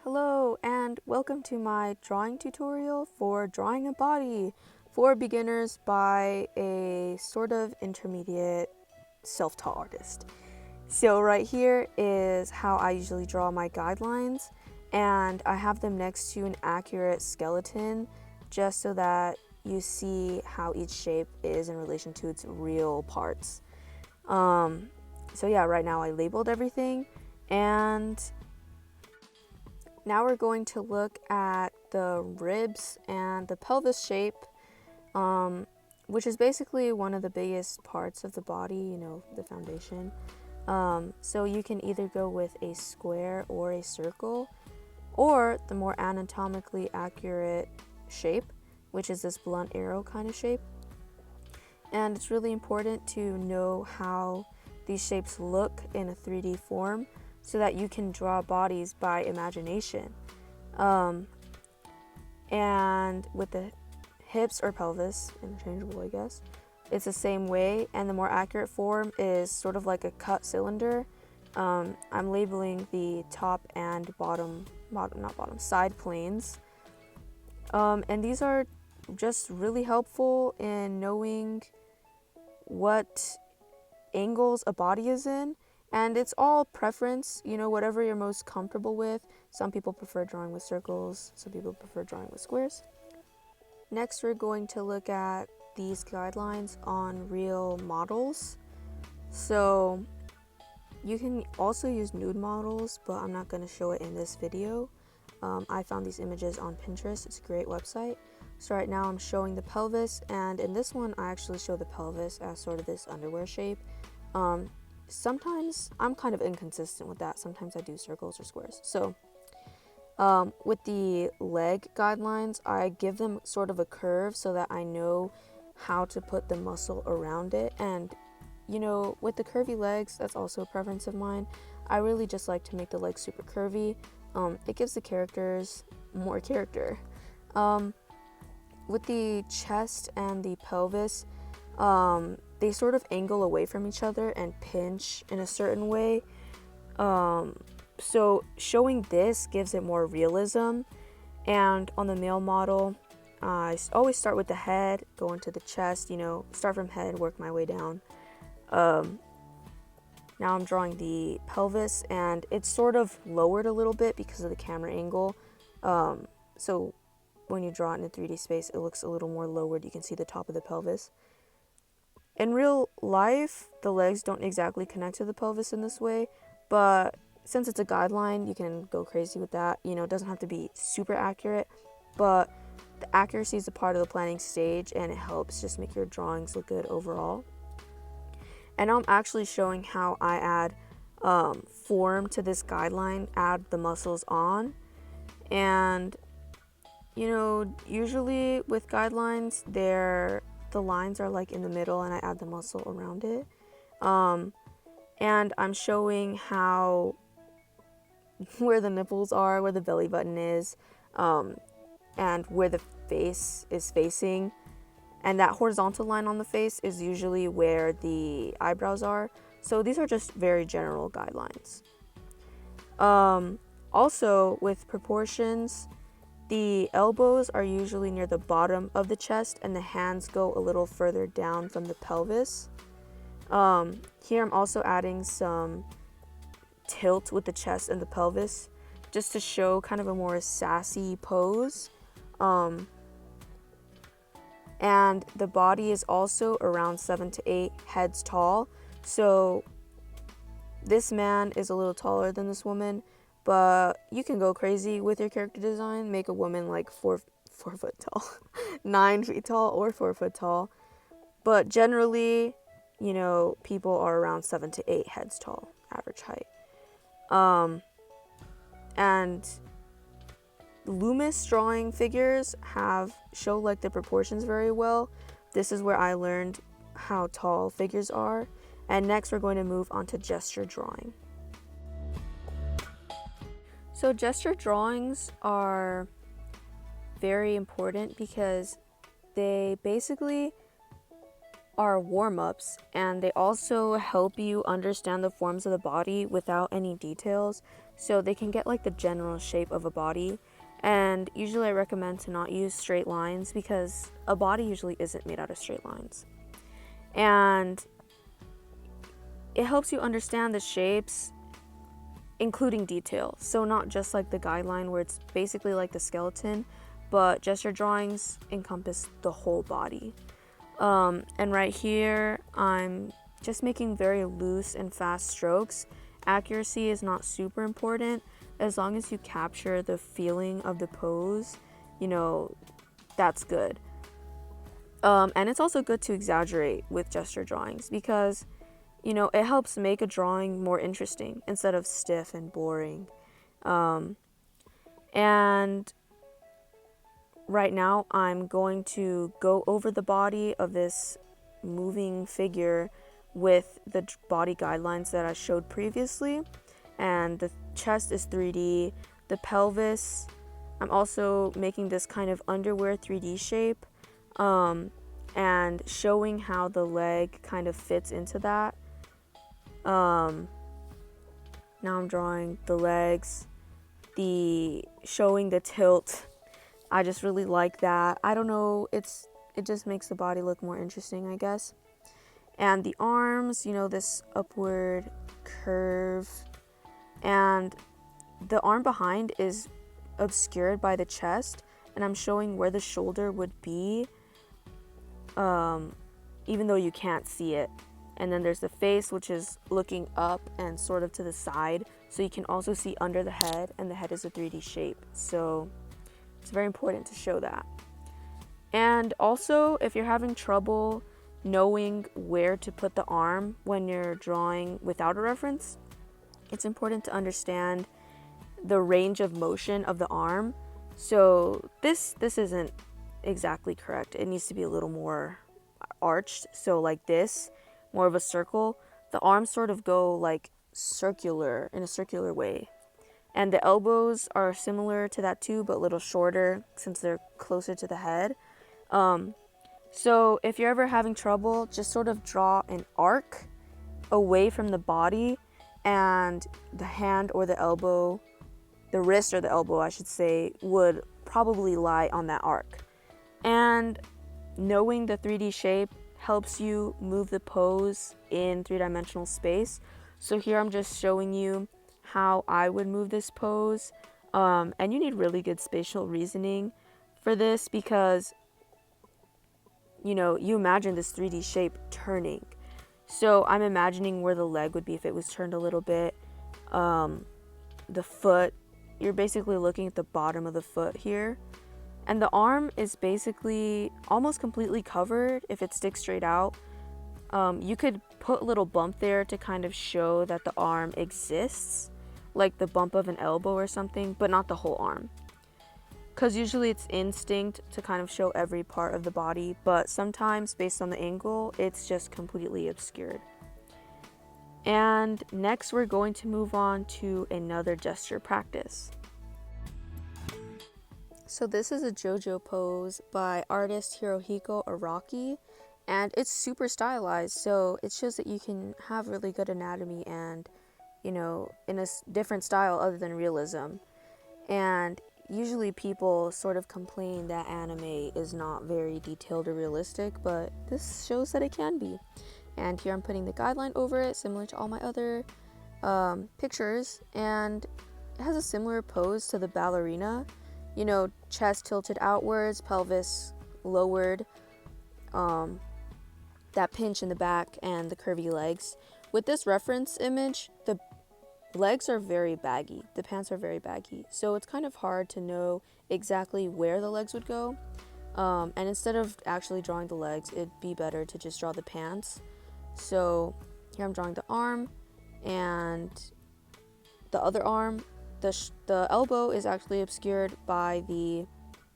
Hello and welcome to my drawing tutorial for drawing a body for beginners by a sort of intermediate self-taught artist. So right here is how I usually draw my guidelines, and I have them next to an accurate skeleton just so that you see how each shape is in relation to its real parts. So yeah, right now I labeled everything, and now we're going to look at the ribs and the pelvis shape, which is basically one of the biggest parts of the body, the foundation. So you can either go with a square or a circle, or the more anatomically accurate shape, which is this blunt arrow kind of shape. And it's really important to know how these shapes look in a 3D form so that you can draw bodies by imagination. And with the hips or pelvis, interchangeable I guess, it's the same way, and the more accurate form is sort of like a cut cylinder. I'm labeling the top and side planes. And these are just really helpful in knowing what angles a body is in, and it's all preference, whatever you're most comfortable with. Some people prefer drawing with circles, some people prefer drawing with squares. Next, we're going to look at these guidelines on real models. So you can also use nude models, but I'm not going to show it in this video. I found these images on Pinterest. It's a great website. So right now I'm showing the pelvis, and in this one I actually show the pelvis as sort of this underwear shape. Sometimes I'm kind of inconsistent with that. Sometimes I do circles or squares. So with the leg guidelines, I give them sort of a curve so that I know how to put the muscle around it. And with the curvy legs, that's also a preference of mine. I really just like to make the legs super curvy. It gives the characters more character. With the chest and the pelvis, they sort of angle away from each other and pinch in a certain way. So showing this gives it more realism. And on the male model, I always start with the head, go into the chest, start from head, work my way down. Now I'm drawing the pelvis, and it's sort of lowered a little bit because of the camera angle. So when you draw it in a 3D space, it looks a little more lowered. You can see the top of the pelvis. In real life, the legs don't exactly connect to the pelvis in this way, but since it's a guideline, you can go crazy with that. It doesn't have to be super accurate, but the accuracy is a part of the planning stage, and it helps just make your drawings look good overall. And now I'm actually showing how I add form to this guideline, add the muscles on. And usually with guidelines, the lines are like in the middle, and I add the muscle around it. And I'm showing how where the nipples are, where the belly button is, and where the face is facing. And that horizontal line on the face is usually where the eyebrows are. So these are just very general guidelines. Also, with proportions, the elbows are usually near the bottom of the chest, and the hands go a little further down from the pelvis. Here I'm also adding some tilt with the chest and the pelvis, just to show kind of a more sassy pose. And the body is also around 7 to 8 heads tall. So this man is a little taller than this woman, but you can go crazy with your character design. Make a woman like 4 foot tall, 9 feet tall, or 4 foot tall. But generally, people are around 7 to 8 heads tall, average height. And Loomis drawing figures show like the proportions very well. This is where I learned how tall figures are. And next we're going to move on to gesture drawing. So gesture drawings are very important because they basically are warm-ups, and they also help you understand the forms of the body without any details. so they can get like the general shape of a body. And usually I recommend to not use straight lines because a body usually isn't made out of straight lines. And it helps you understand the shapes, including detail. So not just like the guideline where it's basically like the skeleton, but gesture drawings encompass the whole body. And right here, I'm just making very loose and fast strokes. Accuracy is not super important. As long as you capture the feeling of the pose, that's good. And it's also good to exaggerate with gesture drawings because, it helps make a drawing more interesting instead of stiff and boring. And right now I'm going to go over the body of this moving figure with the body guidelines that I showed previously. And the chest is 3D. The pelvis, I'm also making this kind of underwear 3D shape, and showing how the leg kind of fits into that. Now I'm drawing the legs, showing the tilt. I just really like that. I don't know, it just makes the body look more interesting, I guess. And the arms, this upward curve. And the arm behind is obscured by the chest, and I'm showing where the shoulder would be, even though you can't see it. And then there's the face, which is looking up and sort of to the side, so you can also see under the head, and the head is a 3D shape. So it's very important to show that. And also, if you're having trouble knowing where to put the arm when you're drawing without a reference, it's important to understand the range of motion of the arm. So this isn't exactly correct. It needs to be a little more arched. So like this, more of a circle. The arms sort of go like circular, in a circular way. And the elbows are similar to that too, but a little shorter since they're closer to the head. So if you're ever having trouble, just sort of draw an arc away from the body, and the hand or the elbow, the wrist or the elbow, I should say, would probably lie on that arc. And knowing the 3D shape helps you move the pose in three-dimensional space. So here I'm just showing you how I would move this pose. And you need really good spatial reasoning for this because, you imagine this 3D shape turning. So I'm imagining where the leg would be if it was turned a little bit. The foot, you're basically looking at the bottom of the foot here. And the arm is basically almost completely covered if it sticks straight out. You could put a little bump there to kind of show that the arm exists, like the bump of an elbow or something, but not the whole arm. Because usually it's instinct to kind of show every part of the body, but sometimes based on the angle, it's just completely obscured. And next we're going to move on to another gesture practice. So this is a JoJo pose by artist Hirohiko Araki, and it's super stylized, so it shows that you can have really good anatomy and, in a different style other than realism. And usually people sort of complain that anime is not very detailed or realistic, but this shows that it can be. And here I'm putting the guideline over it, similar to all my other pictures, and it has a similar pose to the ballerina. Chest tilted outwards, pelvis lowered, that pinch in the back, and the curvy legs. With this reference image, the legs are very baggy. The pants are very baggy. So it's kind of hard to know exactly where the legs would go. And instead of actually drawing the legs, it'd be better to just draw the pants. So here I'm drawing the arm and the other arm. The elbow is actually obscured by the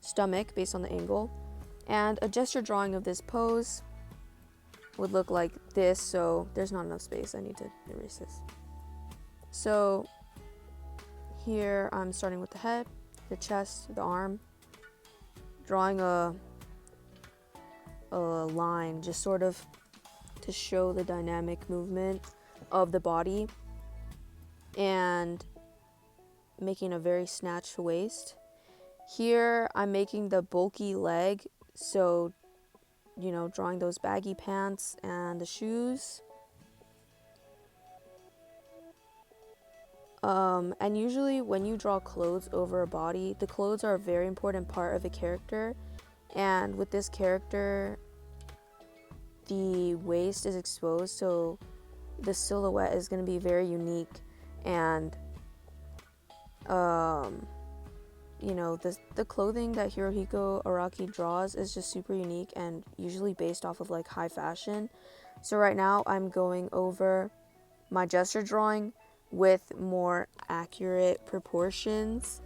stomach based on the angle. And a gesture drawing of this pose would look like this. So there's not enough space. I need to erase this. So here I'm starting with the head, the chest, the arm, drawing a line just sort of to show the dynamic movement of the body. And making a very snatched waist. Here I'm making the bulky leg, so drawing those baggy pants and the shoes. And usually when you draw clothes over a body, the clothes are a very important part of a character. And with this character, the waist is exposed, so the silhouette is going to be very unique. And the clothing that Hirohiko Araki draws is just super unique and usually based off of like high fashion. So right now I'm going over my gesture drawing with more accurate proportions.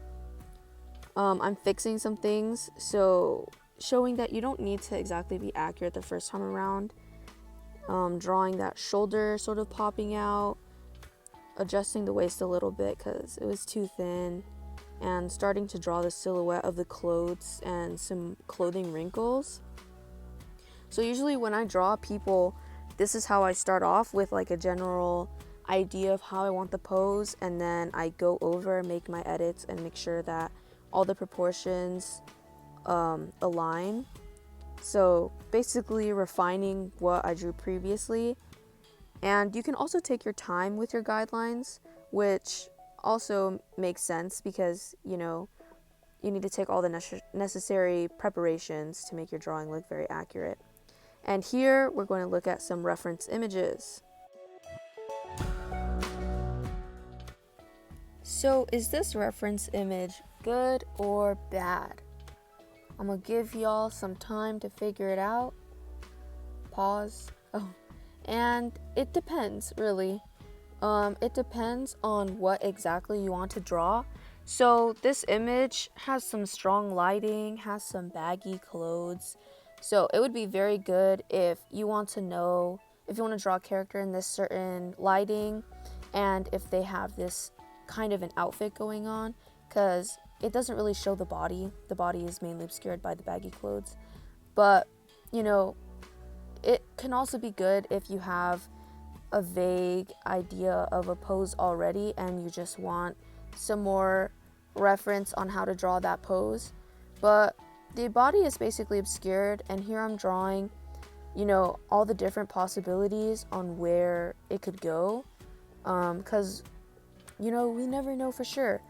I'm fixing some things, so showing that you don't need to exactly be accurate the first time around. Drawing that shoulder sort of popping out, adjusting the waist a little bit because it was too thin, and starting to draw the silhouette of the clothes and some clothing wrinkles. So usually when I draw people, this is how I start off, with like a general idea of how I want the pose, and then I go over, make my edits, and make sure that all the proportions align. So basically refining what I drew previously. And you can also take your time with your guidelines, which also makes sense because you need to take all the necessary preparations to make your drawing look very accurate. And here we're going to look at some reference images. So is this reference image good or bad? I'm gonna give y'all some time to figure it out. Pause. Oh, and it depends, really. It depends on what exactly you want to draw. So this image has some strong lighting, has some baggy clothes. So it would be very good if you want to draw a character in this certain lighting, and if they have this kind of an outfit going on, because it doesn't really show the body. The body is mainly obscured by the baggy clothes. But, it can also be good if you have a vague idea of a pose already and you just want some more reference on how to draw that pose. But the body is basically obscured, and here I'm drawing, all the different possibilities on where it could go, because, we never know for sure.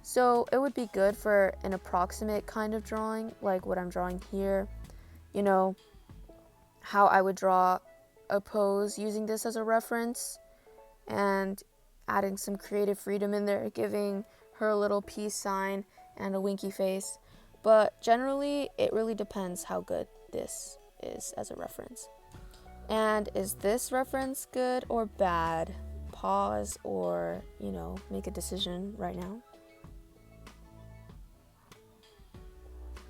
So it would be good for an approximate kind of drawing, like what I'm drawing here, how I would draw a pose using this as a reference, and adding some creative freedom in there, giving her a little peace sign and a winky face. But generally, it really depends how good this is as a reference. And is this reference good or bad? Pause or, make a decision right now.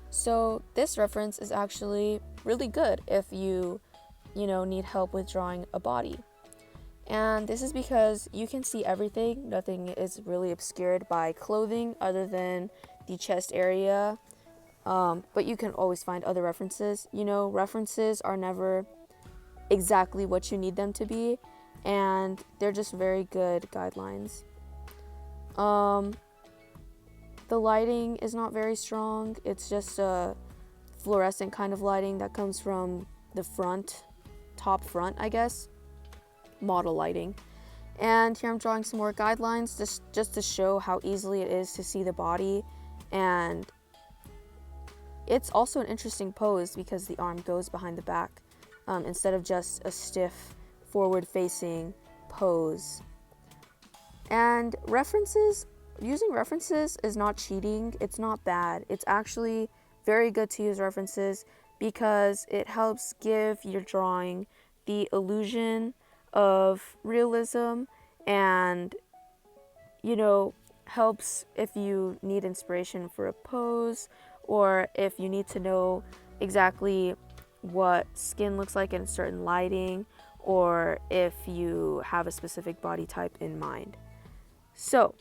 So this reference is actually really good if you need help with drawing a body. And this is because you can see everything. Nothing is really obscured by clothing other than the chest area. But you can always find other references. References are never exactly what you need them to be, and they're just very good guidelines. The lighting is not very strong. It's just a fluorescent kind of lighting that comes from the top front, I guess, model lighting. And here I'm drawing some more guidelines just to show how easily it is to see the body. And it's also an interesting pose because the arm goes behind the back, instead of just a stiff forward-facing pose. And using references is not cheating. It's not bad. It's actually very good to use references because it helps give your drawing the illusion of realism, and helps if you need inspiration for a pose, or if you need to know exactly what skin looks like in a certain lighting, or if you have a specific body type in mind. So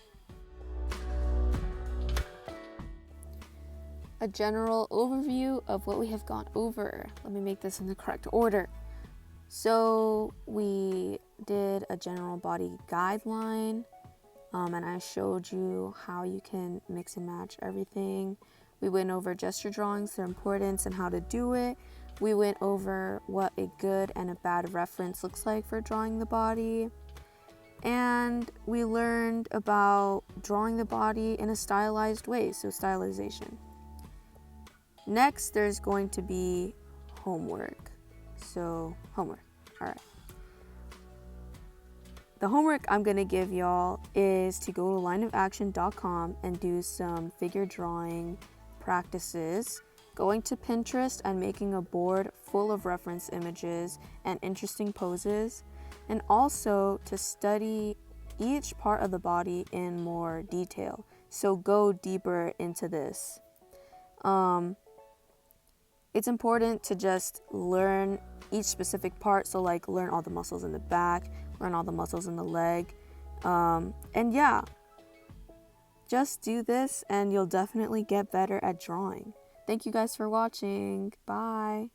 a general overview of what we have gone over. Let me make this in the correct order. So we did a general body guideline, and I showed you how you can mix and match everything. We went over gesture drawings, their importance, and how to do it. We went over what a good and a bad reference looks like for drawing the body. And we learned about drawing the body in a stylized way, so stylization. Next, there's going to be homework. So, homework. All right. The homework I'm going to give y'all is to go to lineofaction.com and do some figure drawing practices, going to Pinterest and making a board full of reference images and interesting poses, and also to study each part of the body in more detail. So go deeper into this. It's important to just learn each specific part. So like learn all the muscles in the back, learn all the muscles in the leg. And yeah, just do this and you'll definitely get better at drawing. Thank you guys for watching. Bye.